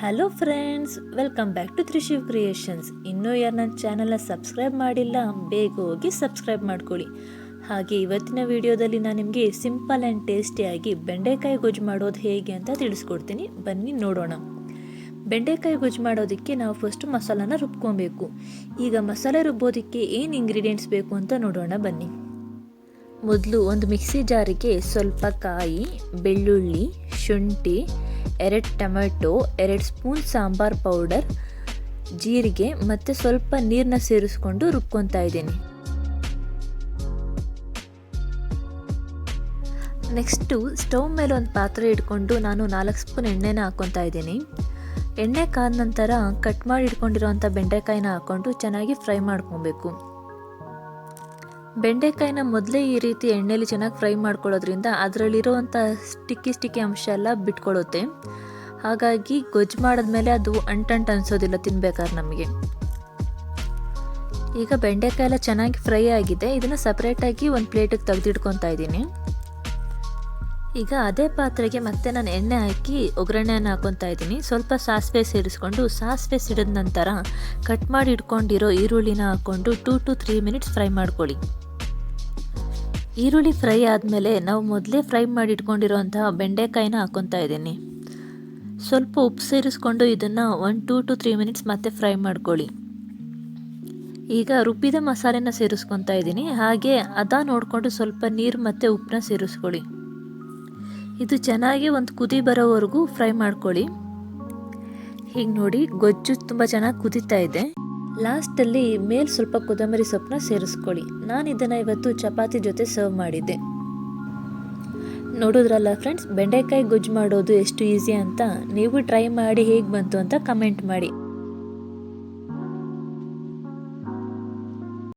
Hello friends, welcome back to Trishiv creations. ಇನ್ನೂ ಯಾರು ನನ್ನ ಚಾನಲ್ನ ಸಬ್ಸ್ಕ್ರೈಬ್ ಮಾಡಿಲ್ಲ, ಬೇಗ ಹೋಗಿ ಸಬ್ಸ್ಕ್ರೈಬ್ ಮಾಡ್ಕೊಳ್ಳಿ. ಹಾಗೆ ಇವತ್ತಿನ ವಿಡಿಯೋದಲ್ಲಿ ನಾನು ನಿಮಗೆ ಸಿಂಪಲ್ ಆ್ಯಂಡ್ ಟೇಸ್ಟಿಯಾಗಿ ಬೆಂಡೆಕಾಯಿ ಗೊಜ್ಜು ಮಾಡೋದು ಹೇಗೆ ಅಂತ ತಿಳಿಸ್ಕೊಡ್ತೀನಿ. ಬನ್ನಿ ನೋಡೋಣ. ಬೆಂಡೆಕಾಯಿ ಗೊಜ್ಜು ಮಾಡೋದಕ್ಕೆ ನಾವು ಫಸ್ಟು ಮಸಾಲಾನ ರುಬ್ಕೊಬೇಕು. ಈಗ ಮಸಾಲೆ ರುಬ್ಬೋದಕ್ಕೆ ಏನು ಇಂಗ್ರೀಡಿಯೆಂಟ್ಸ್ ಬೇಕು ಅಂತ ನೋಡೋಣ ಬನ್ನಿ. ಮೊದಲು ಒಂದು ಮಿಕ್ಸಿ ಜಾರಿಗೆ ಸ್ವಲ್ಪ ಕಾಯಿ, ಬೆಳ್ಳುಳ್ಳಿ, ಶುಂಠಿ, 2 ಟೊಮೆಟೊ, 2 ಸ್ಪೂನ್ ಸಾಂಬಾರ್ ಪೌಡರ್, ಜೀರಿಗೆ ಮತ್ತು ಸ್ವಲ್ಪ ನೀರನ್ನ ಸೇರಿಸ್ಕೊಂಡು ರುಬ್ಕೊತಾ ಇದ್ದೀನಿ. ನೆಕ್ಸ್ಟು ಸ್ಟವ್ ಮೇಲೆ ಒಂದು ಪಾತ್ರೆ ಇಟ್ಕೊಂಡು ನಾನು 4 ಸ್ಪೂನ್ ಎಣ್ಣೆನ ಹಾಕ್ಕೊತಾ ಇದ್ದೀನಿ. ಎಣ್ಣೆ ಕಾದ ನಂತರ ಕಟ್ ಮಾಡಿ ಇಟ್ಕೊಂಡಿರೋಂಥ ಬೆಂಡೆಕಾಯಿನ ಹಾಕ್ಕೊಂಡು ಚೆನ್ನಾಗಿ ಫ್ರೈ ಮಾಡ್ಕೊಬೇಕು. ಬೆಂಡೆಕಾಯಿನ ಮೊದಲೇ ಈ ರೀತಿ ಎಣ್ಣೆಲಿ ಚೆನ್ನಾಗಿ ಫ್ರೈ ಮಾಡ್ಕೊಳ್ಳೋದ್ರಿಂದ ಅದರಲ್ಲಿರೋವಂಥ ಸ್ಟಿಕ್ಕಿ ಅಂಶ ಎಲ್ಲ ಬಿಟ್ಕೊಳ್ಳುತ್ತೆ. ಹಾಗಾಗಿ ಗೊಜ್ಜು ಮಾಡಿದ್ಮೇಲೆ ಅದು ಅಂಟಂಟು ಅನಿಸೋದಿಲ್ಲ ತಿನ್ಬೇಕಾದ್ರೆ ನಮಗೆ. ಈಗ ಬೆಂಡೆಕಾಯಿ ಎಲ್ಲ ಚೆನ್ನಾಗಿ ಫ್ರೈ ಆಗಿದೆ. ಇದನ್ನು ಸಪ್ರೇಟಾಗಿ ಒಂದು ಪ್ಲೇಟಿಗೆ ತೆಗೆದಿಟ್ಕೊತಾ ಇದ್ದೀನಿ. ಈಗ ಅದೇ ಪಾತ್ರೆಗೆ ಮತ್ತೆ ನಾನು ಎಣ್ಣೆ ಹಾಕಿ ಒಗ್ಗರಣೆಯನ್ನು ಹಾಕ್ಕೊತಾ ಇದ್ದೀನಿ. ಸ್ವಲ್ಪ ಸಾಸಿವೆ ಸೇರಿಸ್ಕೊಂಡು ಸಾಸಿವೆ ಸಿಡಿದ ನಂತರ ಕಟ್ ಮಾಡಿ ಇಟ್ಕೊಂಡಿರೋ ಈರುಳ್ಳಿನ ಹಾಕ್ಕೊಂಡು 2 to 3 ಮಿನಿಟ್ಸ್ ಫ್ರೈ ಮಾಡ್ಕೊಳ್ಳಿ. ಈರುಳ್ಳಿ ಫ್ರೈ ಆದಮೇಲೆ ನಾವು ಮೊದಲೇ ಫ್ರೈ ಮಾಡಿ ಇಟ್ಕೊಂಡಿರೋಂತಹ ಬೆಂಡೆಕಾಯಿನ ಹಾಕ್ಕೊತಾ ಇದ್ದೀನಿ. ಸ್ವಲ್ಪ ಉಪ್ಪು ಸೇರಿಸ್ಕೊಂಡು ಇದನ್ನು 2 to 3 ಮಿನಿಟ್ಸ್ ಮತ್ತೆ ಫ್ರೈ ಮಾಡ್ಕೊಳ್ಳಿ. ಈಗ ರುಬ್ಬಿದ ಮಸಾಲೆನ ಸೇರಿಸ್ಕೊತಾ ಇದ್ದೀನಿ. ಹಾಗೆ ನೋಡಿಕೊಂಡು ಸ್ವಲ್ಪ ನೀರು ಮತ್ತು ಉಪ್ಪನ್ನ ಸೇರಿಸ್ಕೊಳ್ಳಿ. ಇದು ಚೆನ್ನಾಗಿ ಒಂದು ಕುದಿ ಬರೋವರೆಗೂ ಫ್ರೈ ಮಾಡ್ಕೊಳ್ಳಿ. ಹೀಗೆ ನೋಡಿ ಗೊಜ್ಜು ತುಂಬ ಚೆನ್ನಾಗಿ ಕುದೀತಾ ಇದೆ. ಲಾಸ್ಟಲ್ಲಿ ಮೇಲೆ ಸ್ವಲ್ಪ ಕೊತ್ತಂಬರಿ ಸೊಪ್ಪನ್ನ ಸೇರಿಸ್ಕೊಳ್ಳಿ. ನಾನು ಇದನ್ನು ಇವತ್ತು ಚಪಾತಿ ಜೊತೆ ಸರ್ವ್ ಮಾಡಿದ್ದೆ. ನೋಡಿದ್ರಲ್ಲ ಫ್ರೆಂಡ್ಸ್, ಬೆಂಡೆಕಾಯಿ ಗೊಜ್ಜು ಮಾಡೋದು ಎಷ್ಟು ಈಸಿ ಅಂತ. ನೀವು ಟ್ರೈ ಮಾಡಿ ಹೇಗೆ ಬಂತು ಅಂತ ಕಮೆಂಟ್ ಮಾಡಿ.